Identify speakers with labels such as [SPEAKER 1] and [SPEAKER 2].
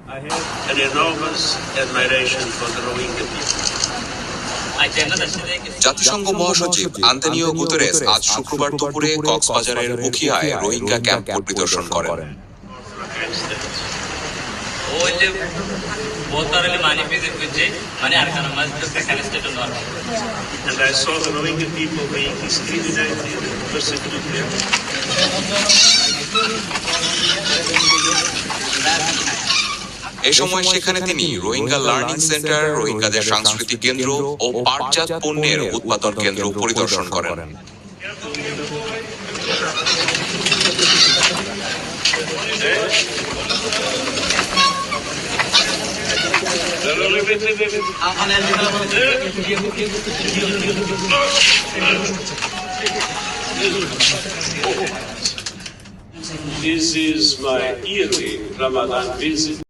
[SPEAKER 1] I have an enormous admiration for the Rohingya people.
[SPEAKER 2] জাতিসংঘ মহাসচিব Antonio Guterres আজ শুক্রবার দুপুরে কক্সবাজারের উখিয়ায় রোহিঙ্গা ক্যাম্প পরিদর্শন করেন।
[SPEAKER 1] And I saw the Rohingya people being discriminated and persecuted.
[SPEAKER 2] এ সময় সেখানে তিনি রোহিঙ্গা লার্নিং সেন্টার, রোহিঙ্গাদের সাংস্কৃতিক কেন্দ্র ও পাটজাত পণ্যের উৎপাদন কেন্দ্র পরিদর্শন করেন।
[SPEAKER 1] This is my yearly Ramadan visit.